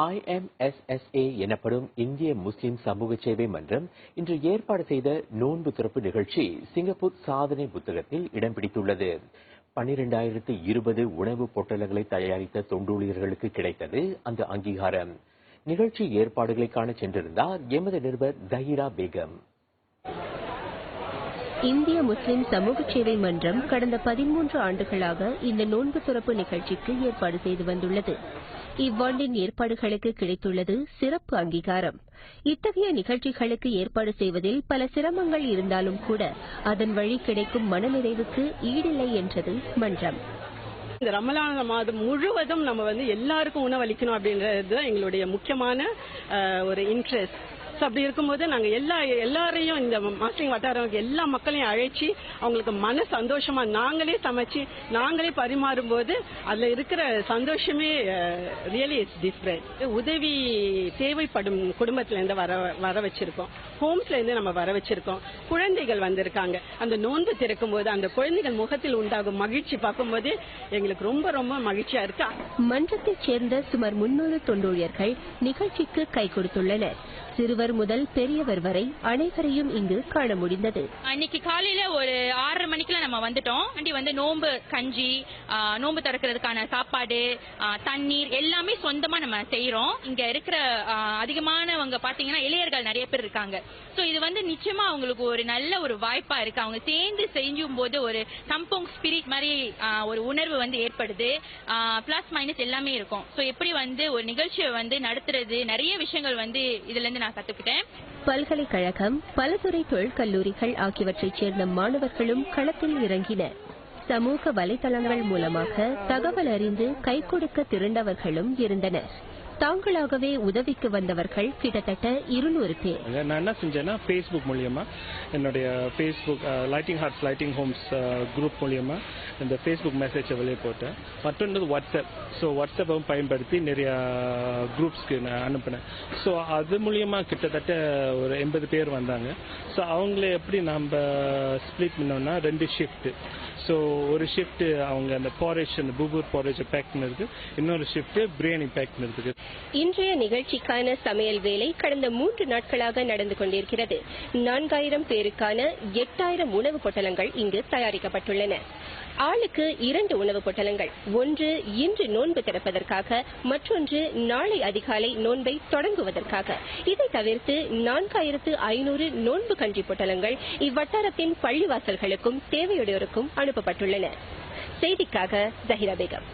IMSSA எனப்படும் இந்திய முஸ்லிம் சமூக சேவை மன்றம் இன்று ஏற்பாடு செய்த நோன்பு திறப்பு நிகழ்ச்சி சிங்கப்பூர் சாதனை புத்தகத்தில் இடம் பிடித்துள்ளது. 12,020 உணவு பொட்டலங்களை தயாரித்த தொண்டூழியர்களுக்கு கிடைத்தது அந்த அங்கீகாரம். நிகழ்ச்சி ஏற்பாடுகளை காண சென்றிருந்தார் எமது நிருபர் ஜஹீரா பேகம். இந்திய முஸ்லிம் சமூக சேவை மன்றம் கடந்த 13 ஆண்டுகளாக இந்த நோன்பு துறப்பு நிகழ்ச்சிக்கு ஏற்பாடு செய்து வந்துள்ளது. இவ்வாண்டின் ஏற்பாடுகளுக்கு கிடைத்துள்ளது சிறப்பு அங்கீகாரம். இத்தகைய நிகழ்ச்சிகளுக்கு ஏற்பாடு செய்வதில் பல சிரமங்கள் இருந்தாலும் கூட அதன் வழி கிடைக்கும் மனநிறைவுக்கு ஈடில்லை என்றது மன்றம். இந்த ரமலான் மாதம் முழுவதும் நம்ம எல்லாருக்கும் உணவளிக்கணும் அப்படின்றது எங்களுடைய முக்கியமான ஒரு இன்ட்ரெஸ்ட். அப்படி இருக்கும்போது நாங்க எல்லாரையும் இந்த மாஸ்டரிங் வட்டாரம் எல்லா மக்களையும் அழைச்சி அவங்களுக்கு மன சந்தோஷமா நாங்களே சமைச்சு நாங்களே பரிமாறும் போது அதுல இருக்கிற சந்தோஷமே ரியலி இட்ஸ் டிஃபரெண்ட். உதவி தேவைப்படும் குடும்பத்துல இருந்து வர வச்சிருக்கோம், ஹோம்ஸ்ல இருந்து நம்ம வர வச்சிருக்கோம். குழந்தைகள் வந்திருக்காங்க. அந்த நோன்பு திறக்கும் போது அந்த குழந்தைகள் முகத்தில் உண்டாகும் மகிழ்ச்சி பார்க்கும்போது எங்களுக்கு ரொம்ப ரொம்ப மகிழ்ச்சியா இருக்கு. மன்றத்தைச் சேர்ந்த சுமார் 300 தொண்டூழியர்கள் நிகழ்ச்சிக்கு கை கொடுத்துள்ளனர். சிறுவர் முதல் பெரியவர் வரை அனைவரையும் இங்கு காண முடிந்தது. இன்னைக்கு காலையில ஒரு 6:30 மணிக்குள்ள நம்ம வந்துட்டோம். நோன்பு கஞ்சி, நோன்பு திறக்கிறதுக்கான சாப்பாடு, தண்ணீர் எல்லாமே சொந்தமா நம்ம செய்யறோம். இங்க இருக்கிற அதிகமானவங்க பாத்தீங்கன்னா இளைஞர்கள் நிறைய பேர் இருக்காங்க. சோ இது நிச்சயமா அவங்களுக்கு ஒரு நல்ல ஒரு வாய்ப்பா இருக்கு. அவங்க சேர்ந்து செய்யும் போது ஒரு கம்போங் ஸ்பிரிட் மாதிரி ஒரு உணர்வு ஏற்படுது. பிளஸ் மைனஸ் எல்லாமே இருக்கும். சோ எப்படி ஒரு நிகழ்ச்சியை நடத்துறது, நிறைய விஷயங்கள் இதுல இருந்து நான் கத்துக்கிட்டேன். பல்கலைக்கழகம், பலதுறை தொழிற்கல்லூரிகள் ஆகியவற்றைச் சேர்ந்த மாணவர்களும் களத்தில் இறங்கினர். சமூக வலைதளங்கள் மூலமாக தகவல் அறிந்து கை கொடுக்க திரண்டவர்களும் இருந்தனர். தாங்களாகவே உதவிக்கு வந்தவர்கள் கிட்டத்தட்ட 200 பேர். நான் என்ன செஞ்சேன்னா Facebook மூலியமா என்னுடைய Facebook lighting hearts lighting homes group மூலியமா இந்த Facebook மெசேஜை வெளியே போட்டேன். மற்றொன்று வாட்ஸ்அப். ஸோ வாட்ஸ்அப்பும் பயன்படுத்தி நிறைய குரூப்ஸ்க்கு நான் அனுப்பினேன். ஸோ அது மூலியமா கிட்டத்தட்ட ஒரு 80 பேர் வந்தாங்க. ஸோ அவங்கள எப்படி நம்ம ஸ்பிளிட் பண்ணோம்னா 2 ஷிஃப்ட். ஸோ ஒரு ஷிஃப்ட் அவங்க அந்த பாரேஜ், அந்த பூபூர் பாரேஜ் பேக் பண்ணிருக்கு, இன்னொரு ஷிஃப்ட் பிரியாணி பேக் பண்ணிருக்கு. இன்றைய நிகழ்ச்சிக்கான சமையல் வேலை கடந்த 3 நாட்களாக நடந்து கொண்டிருக்கிறது. 4000 பேருக்கான 8000 உணவு பொட்டலங்கள் இங்கு தயாரிக்கப்பட்டுள்ளன. ஆளுக்கு 2 உணவு பொட்டலங்கள், ஒன்று இன்று நோன்பு திறப்பதற்காக, மற்றொன்று நாளை அதிகாலை நோன்பை தொடங்குவதற்காக. இதை தவிர்த்து 4500 நோன்பு கஞ்சி பொட்டலங்கள் இவ்வட்டாரத்தின் பள்ளிவாசல்களுக்கும் தேவையுடையோருக்கும் அனுப்பப்பட்டுள்ளன. செய்திக்காக ஜஹீரா பேகம்.